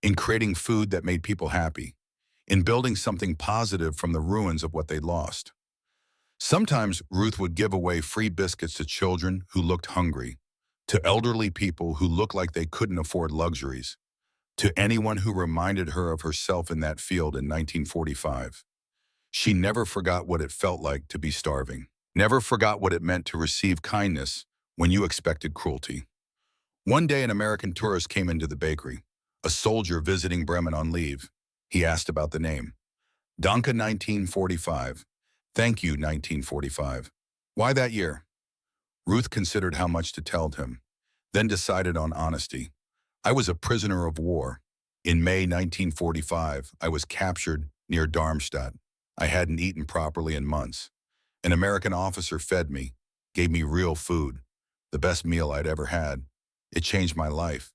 in creating food that made people happy, in building something positive from the ruins of what they'd lost. Sometimes Ruth would give away free biscuits to children who looked hungry, to elderly people who looked like they couldn't afford luxuries, to anyone who reminded her of herself in that field in 1945. She never forgot what it felt like to be starving, never forgot what it meant to receive kindness when you expected cruelty. One day an American tourist came into the bakery, a soldier visiting Bremen on leave. He asked about the name. Danke 1945. Thank you 1945. Why that year? Ruth considered how much to tell him, then decided on honesty. I was a prisoner of war. In May 1945, I was captured near Darmstadt. I hadn't eaten properly in months. An American officer fed me, gave me real food, the best meal I'd ever had. It changed my life,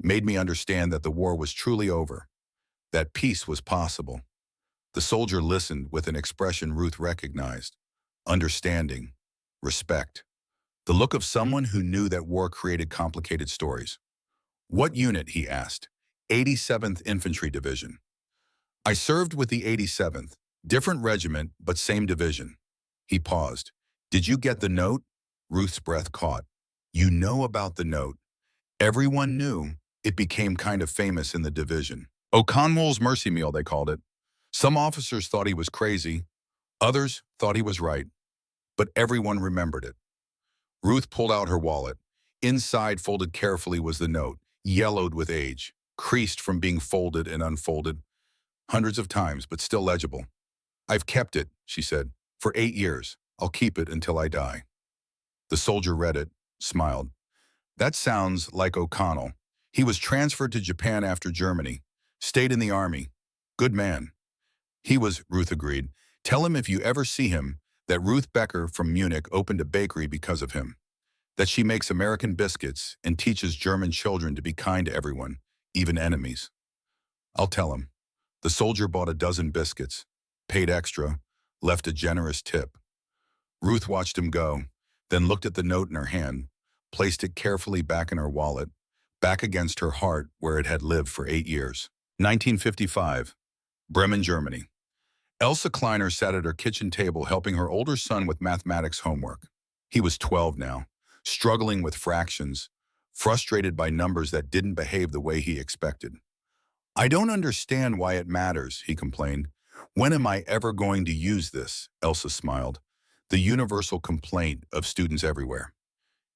made me understand that the war was truly over, that peace was possible. The soldier listened with an expression Ruth recognized, understanding, respect, the look of someone who knew that war created complicated stories. What unit, he asked. 87th Infantry Division. I served with the 87th, different regiment, but same division. He paused. Did you get the note? Ruth's breath caught. You know about the note. Everyone knew. It became kind of famous in the division. O'Connell's mercy meal, they called it. Some officers thought he was crazy. Others thought he was right. But everyone remembered it. Ruth pulled out her wallet. Inside, folded carefully, was the note, yellowed with age, creased from being folded and unfolded hundreds of times, but still legible. I've kept it, she said, for 8 years. I'll keep it until I die. The soldier read it, smiled. That sounds like O'Connell. He was transferred to Japan after Germany, stayed in the army. Good man. He was, Ruth agreed. Tell him if you ever see him that Ruth Becker from Munich opened a bakery because of him, that she makes American biscuits and teaches German children to be kind to everyone, even enemies. I'll tell him. The soldier bought a dozen biscuits, paid extra, left a generous tip. Ruth watched him go, then looked at the note in her hand, placed it carefully back in her wallet, back against her heart where it had lived for 8 years. 1955, Bremen, Germany. Elsa Kleiner sat at her kitchen table helping her older son with mathematics homework. He was 12 now, struggling with fractions, frustrated by numbers that didn't behave the way he expected. I don't understand why it matters, he complained. When am I ever going to use this? Elsa smiled. The universal complaint of students everywhere.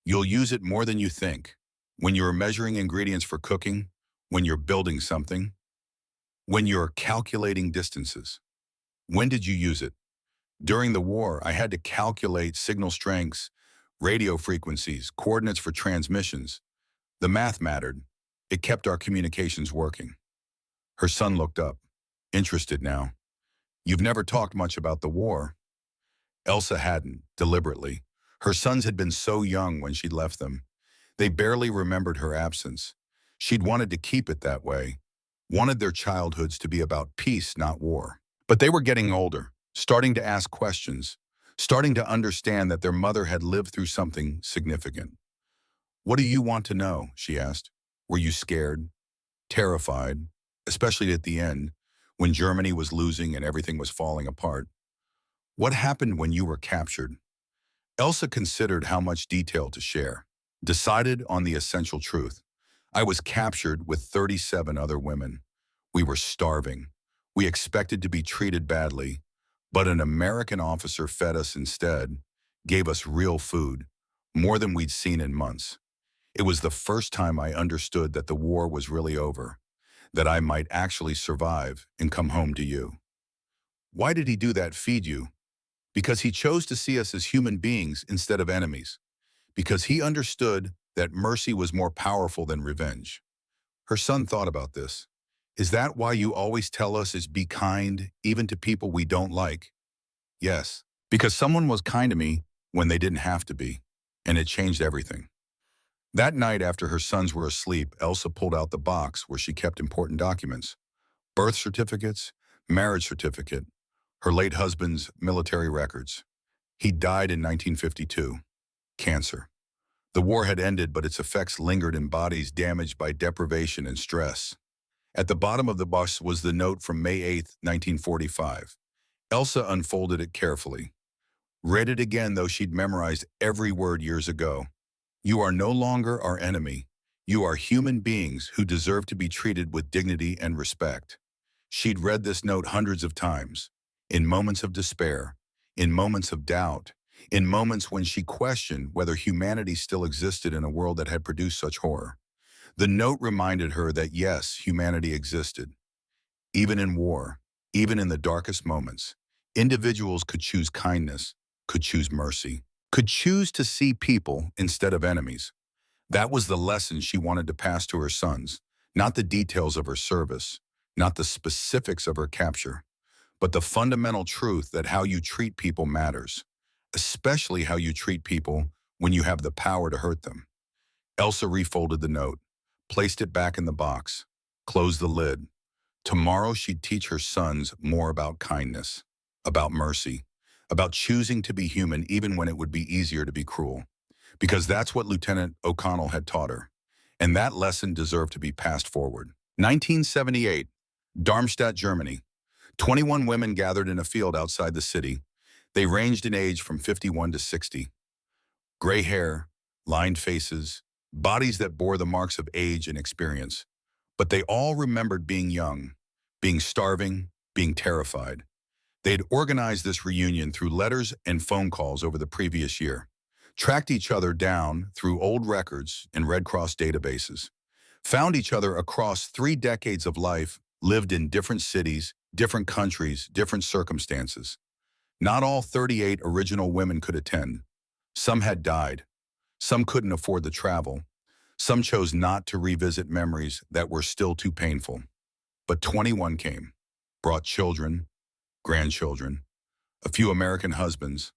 You'll use it more than you think. When you're measuring ingredients for cooking, when you're building something, when you're calculating distances. When did you use it? During the war, I had to calculate signal strengths, radio frequencies, coordinates for transmissions. The math mattered. It kept our communications working. Her son looked up, interested now. You've never talked much about the war. Elsa hadn't, deliberately. Her sons had been so young when she'd left them. They barely remembered her absence. She'd wanted to keep it that way, wanted their childhoods to be about peace, not war. But they were getting older, starting to ask questions, starting to understand that their mother had lived through something significant. What do you want to know? She asked. Were you scared, terrified, especially at the end, when Germany was losing and everything was falling apart? What happened when you were captured? Elsa considered how much detail to share, decided on the essential truth. I was captured with 37 other women. We were starving. We expected to be treated badly, but an American officer fed us instead, gave us real food, more than we'd seen in months. It was the first time I understood that the war was really over, that I might actually survive and come home to you. Why did he do that, feed you? Because he chose to see us as human beings instead of enemies. because he understood that mercy was more powerful than revenge. Her son thought about this. Is that why you always tell us is be kind, even to people we don't like? Yes, because someone was kind to me when they didn't have to be, and it changed everything. That night after her sons were asleep, Elsa pulled out the box where she kept important documents, birth certificates, marriage certificate, her late husband's military records. He died in 1952, cancer. The war had ended, but its effects lingered in bodies damaged by deprivation and stress. At the bottom of the box was the note from May 8, 1945. Elsa unfolded it carefully. Read it again, though she'd memorized every word years ago. You are no longer our enemy. You are human beings who deserve to be treated with dignity and respect. She'd read this note hundreds of times, in moments of despair, in moments of doubt, in moments when she questioned whether humanity still existed in a world that had produced such horror. The note reminded her that yes, humanity existed. Even in war, even in the darkest moments, individuals could choose kindness, could choose mercy, could choose to see people instead of enemies. That was the lesson she wanted to pass to her sons, not the details of her service, not the specifics of her capture, but the fundamental truth that how you treat people matters, especially how you treat people when you have the power to hurt them. Elsa refolded the note, placed it back in the box, closed the lid. Tomorrow she'd teach her sons more about kindness, about mercy, about choosing to be human even when it would be easier to be cruel. Because that's what Lieutenant O'Connell had taught her. And that lesson deserved to be passed forward. 1978, Darmstadt, Germany. 21 women gathered in a field outside the city. They ranged in age from 51 to 60. Gray hair, lined faces, bodies that bore the marks of age and experience. But they all remembered being young, being starving, being terrified. They had organized this reunion through letters and phone calls over the previous year, tracked each other down through old records and Red Cross databases, found each other across 3 decades of life, lived in different cities, different countries, different circumstances. Not all 38 original women could attend. Some had died. Some couldn't afford the travel. Some chose not to revisit memories that were still too painful. But 21 came, brought children, grandchildren, a few American husbands.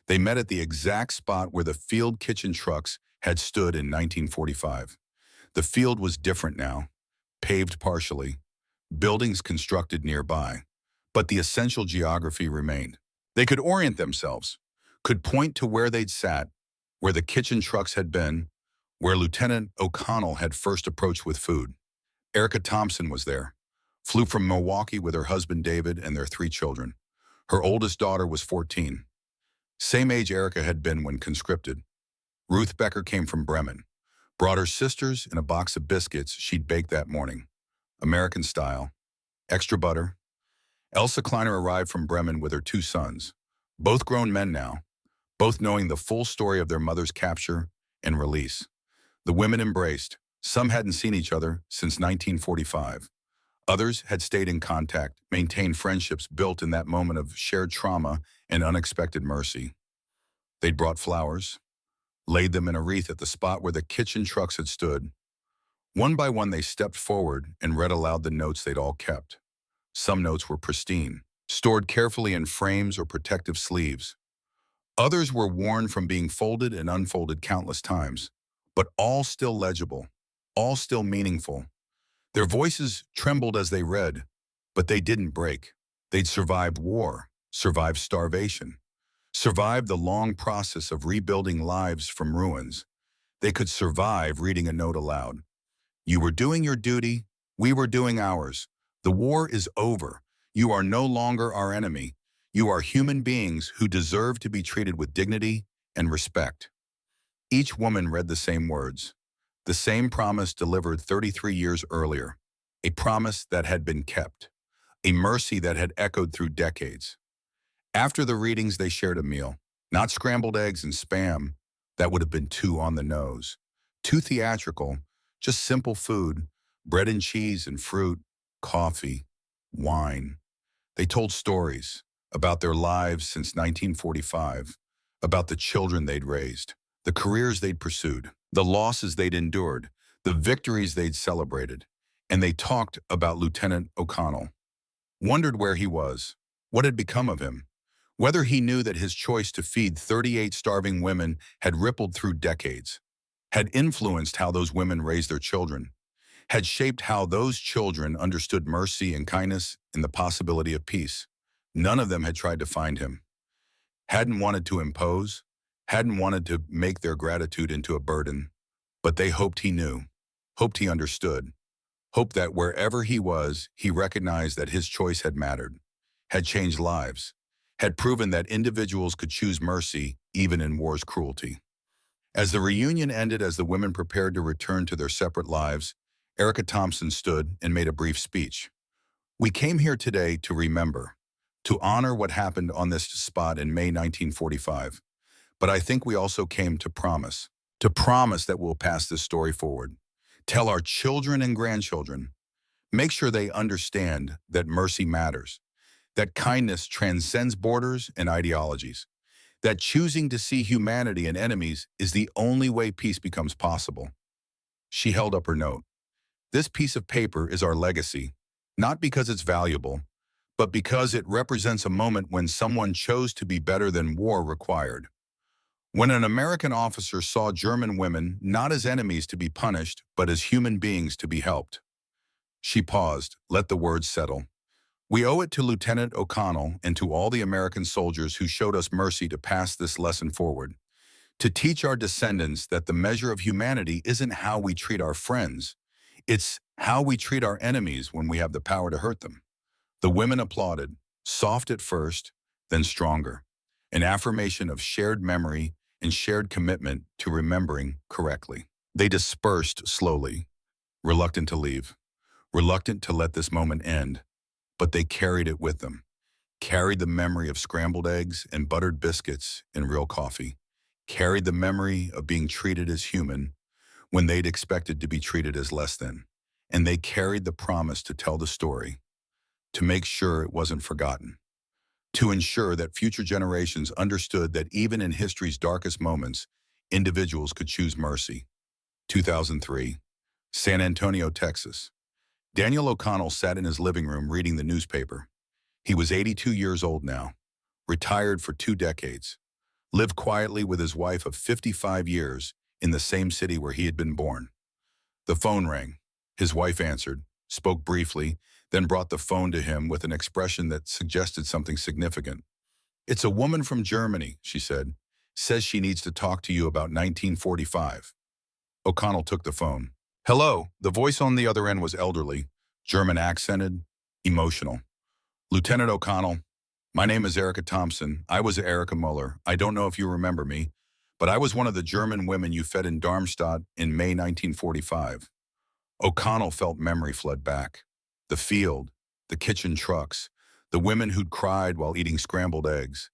They met at the exact spot where the field kitchen trucks had stood in 1945. The field was different now, paved partially, buildings constructed nearby, but the essential geography remained. They could orient themselves, could point to where they'd sat, where the kitchen trucks had been, where Lieutenant O'Connell had first approached with food. Erica Thompson was there, flew from Milwaukee with her husband David and their 3 children. Her oldest daughter was 14. Same age Erica had been when conscripted. Ruth Becker came from Bremen, brought her sisters in a box of biscuits she'd baked that morning, American style, extra butter. Elsa Kleiner arrived from Bremen with her 2 sons, both grown men now, both knowing the full story of their mother's capture and release. The women embraced. Some hadn't seen each other since 1945. Others had stayed in contact, maintained friendships built in that moment of shared trauma and unexpected mercy. They'd brought flowers, laid them in a wreath at the spot where the kitchen trucks had stood. One by one, they stepped forward and read aloud the notes they'd all kept. Some notes were pristine, stored carefully in frames or protective sleeves. Others were worn from being folded and unfolded countless times, but all still legible, all still meaningful. Their voices trembled as they read, but they didn't break. They'd survived war, survived starvation, survived the long process of rebuilding lives from ruins. They could survive reading a note aloud. You were doing your duty, we were doing ours. The war is over. You are no longer our enemy. You are human beings who deserve to be treated with dignity and respect. Each woman read the same words, the same promise delivered 33 years earlier, a promise that had been kept, a mercy that had echoed through decades. After the readings, they shared a meal, not scrambled eggs and spam. That would have been too on the nose, too theatrical, just simple food, bread and cheese and fruit, coffee, wine. They told stories about their lives since 1945, about the children they'd raised, the careers they'd pursued, the losses they'd endured, the victories they'd celebrated. And they talked about Lieutenant O'Connell, wondered where he was, what had become of him, whether he knew that his choice to feed 38 starving women had rippled through decades, had influenced how those women raised their children, had shaped how those children understood mercy and kindness and the possibility of peace. None of them had tried to find him, hadn't wanted to impose, hadn't wanted to make their gratitude into a burden, but they hoped he knew, hoped he understood, hoped that wherever he was, he recognized that his choice had mattered, had changed lives, had proven that individuals could choose mercy even in war's cruelty. As the reunion ended, as the women prepared to return to their separate lives, Erica Thompson stood and made a brief speech. "We came here today to remember, to honor what happened on this spot in May 1945. But I think we also came to promise that we'll pass this story forward, tell our children and grandchildren, make sure they understand that mercy matters, that kindness transcends borders and ideologies, that choosing to see humanity in enemies is the only way peace becomes possible." She held up her note. "This piece of paper is our legacy, not because it's valuable, but because it represents a moment when someone chose to be better than war required. When an American officer saw German women not as enemies to be punished, but as human beings to be helped." She paused, let the words settle. "We owe it to Lieutenant O'Connell and to all the American soldiers who showed us mercy to pass this lesson forward, to teach our descendants that the measure of humanity isn't how we treat our friends, it's how we treat our enemies when we have the power to hurt them." The women applauded, soft at first, then stronger, an affirmation of shared memory and shared commitment to remembering correctly. They dispersed slowly, reluctant to leave, reluctant to let this moment end, but they carried it with them, carried the memory of scrambled eggs and buttered biscuits and real coffee, carried the memory of being treated as human when they'd expected to be treated as less than, and they carried the promise to tell the story, to make sure it wasn't forgotten, to ensure that future generations understood that even in history's darkest moments, individuals could choose mercy. 2003, San Antonio, Texas. Daniel O'Connell sat in his living room reading the newspaper. He was 82 years old now, retired for 2 decades, lived quietly with his wife of 55 years in the same city where he had been born. The phone rang. His wife answered, spoke briefly, then brought the phone to him with an expression that suggested something significant. "It's a woman from Germany," she said. "Says she needs to talk to you about 1945. O'Connell took the phone. "Hello." The voice on the other end was elderly, German accented, emotional. "Lieutenant O'Connell, my name is Erica Thompson. I was Erica Muller. I don't know if you remember me, but I was one of the German women you fed in Darmstadt in May 1945. O'Connell felt memory flood back. The field, the kitchen trucks, the women who'd cried while eating scrambled eggs.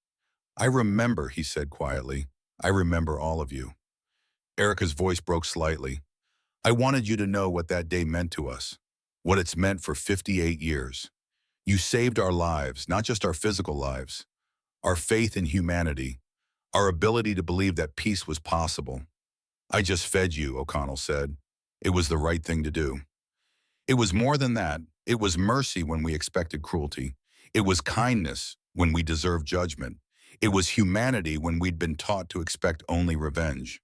"I remember," he said quietly. "I remember all of you." Erica's voice broke slightly. "I wanted you to know what that day meant to us, what it's meant for 58 years. You saved our lives, not just our physical lives, our faith in humanity, our ability to believe that peace was possible. I just fed you," O'Connell said. "It was the right thing to do. It was more than that. It was mercy when we expected cruelty. It was kindness when we deserved judgment. It was humanity when we'd been taught to expect only revenge."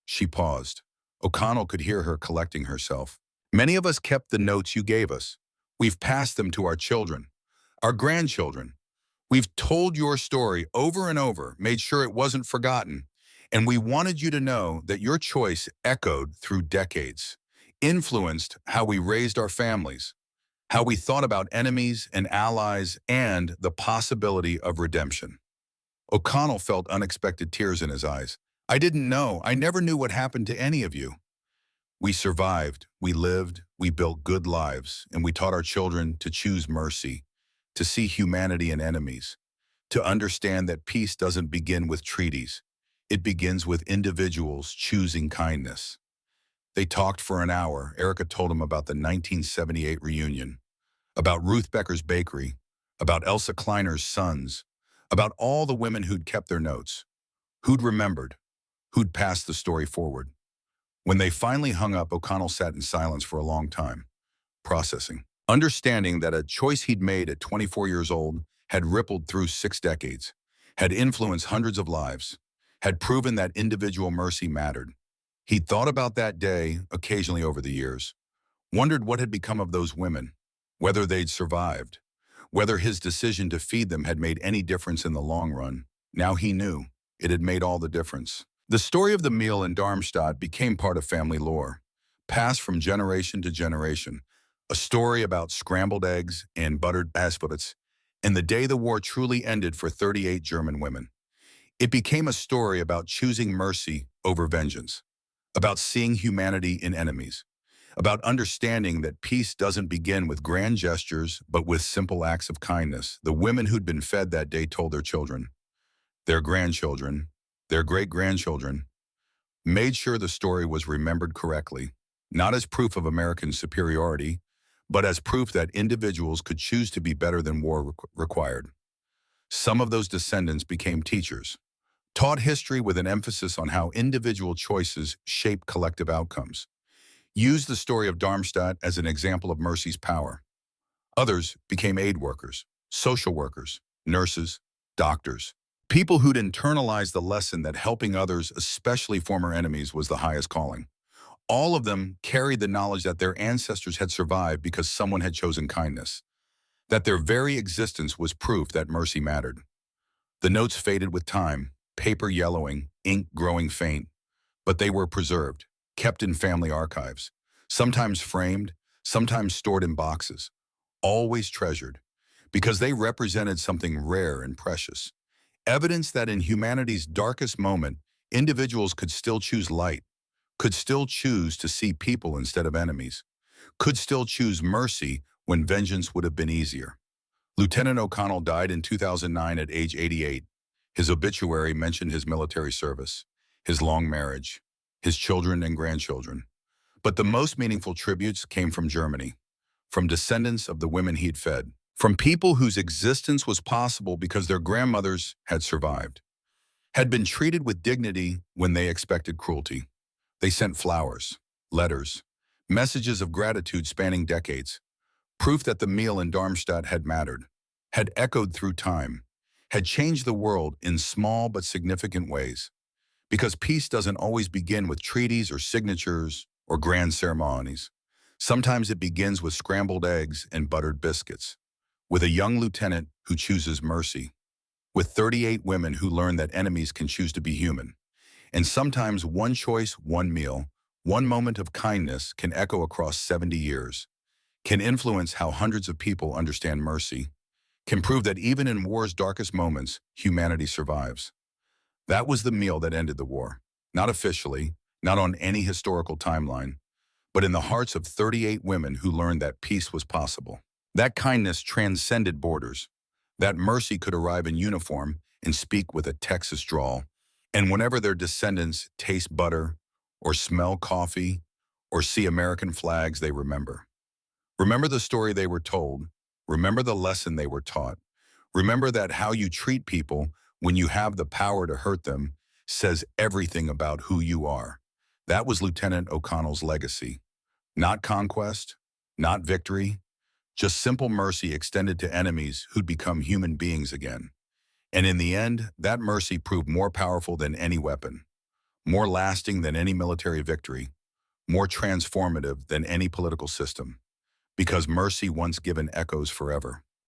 She paused. O'Connell could hear her collecting herself. "Many of us kept the notes you gave us. We've passed them to our children, our grandchildren. We've told your story over and over, made sure it wasn't forgotten. And we wanted you to know that your choice echoed through decades, influenced how we raised our families, how we thought about enemies and allies, and the possibility of redemption." O'Connell felt unexpected tears in his eyes. "I didn't know. I never knew what happened to any of you. We survived, we lived, we built good lives, and we taught our children to choose mercy, to see humanity in enemies, to understand that peace doesn't begin with treaties. It begins with individuals choosing kindness." They talked for an hour. Erica told him about the 1978 reunion, about Ruth Becker's bakery, about Elsa Kleiner's sons, about all the women who'd kept their notes, who'd remembered, who'd pass the story forward. When they finally hung up, O'Connell sat in silence for a long time, processing, understanding that a choice he'd made at 24 years old had rippled through 6 decades, had influenced hundreds of lives, had proven that individual mercy mattered. He'd thought about that day occasionally over the years, wondered what had become of those women, whether they'd survived, whether his decision to feed them had made any difference in the long run. Now he knew it had made all the difference. The story of the meal in Darmstadt became part of family lore, passed from generation to generation, a story about scrambled eggs and buttered asparagus, and the day the war truly ended for 38 German women. It became a story about choosing mercy over vengeance, about seeing humanity in enemies, about understanding that peace doesn't begin with grand gestures, but with simple acts of kindness. The women who'd been fed that day told their children, their grandchildren, their great-grandchildren, made sure the story was remembered correctly, not as proof of American superiority, but as proof that individuals could choose to be better than war required. Some of those descendants became teachers, taught history with an emphasis on how individual choices shape collective outcomes, used the story of Darmstadt as an example of mercy's power. Others became aid workers, social workers, nurses, doctors, people who'd internalized the lesson that helping others, especially former enemies, was the highest calling. All of them carried the knowledge that their ancestors had survived because someone had chosen kindness, that their very existence was proof that mercy mattered. The notes faded with time, paper yellowing, ink growing faint, but they were preserved, kept in family archives, sometimes framed, sometimes stored in boxes, always treasured, because they represented something rare and precious. Evidence that in humanity's darkest moment, individuals could still choose light, could still choose to see people instead of enemies, could still choose mercy when vengeance would have been easier. Lieutenant O'Connell died in 2009 at age 88. His obituary mentioned his military service, his long marriage, his children and grandchildren. But the most meaningful tributes came from Germany, from descendants of the women he'd fed, from people whose existence was possible because their grandmothers had survived, had been treated with dignity when they expected cruelty. They sent flowers, letters, messages of gratitude spanning decades, proof that the meal in Darmstadt had mattered, had echoed through time, had changed the world in small but significant ways. Because peace doesn't always begin with treaties or signatures or grand ceremonies. Sometimes it begins with scrambled eggs and buttered biscuits, with a young lieutenant who chooses mercy, with 38 women who learn that enemies can choose to be human. And sometimes one choice, one meal, one moment of kindness can echo across 70 years, can influence how hundreds of people understand mercy, can prove that even in war's darkest moments, humanity survives. That was the meal that ended the war. Not officially, not on any historical timeline, but in the hearts of 38 women who learned that peace was possible. That kindness transcended borders. That mercy could arrive in uniform and speak with a Texas drawl. And whenever their descendants taste butter, or smell coffee, or see American flags, they remember. Remember the story they were told. Remember the lesson they were taught. Remember that how you treat people when you have the power to hurt them says everything about who you are. That was Lieutenant O'Connell's legacy. Not conquest, not victory, just simple mercy extended to enemies who'd become human beings again. And in the end, that mercy proved more powerful than any weapon, more lasting than any military victory, more transformative than any political system, because mercy once given echoes forever.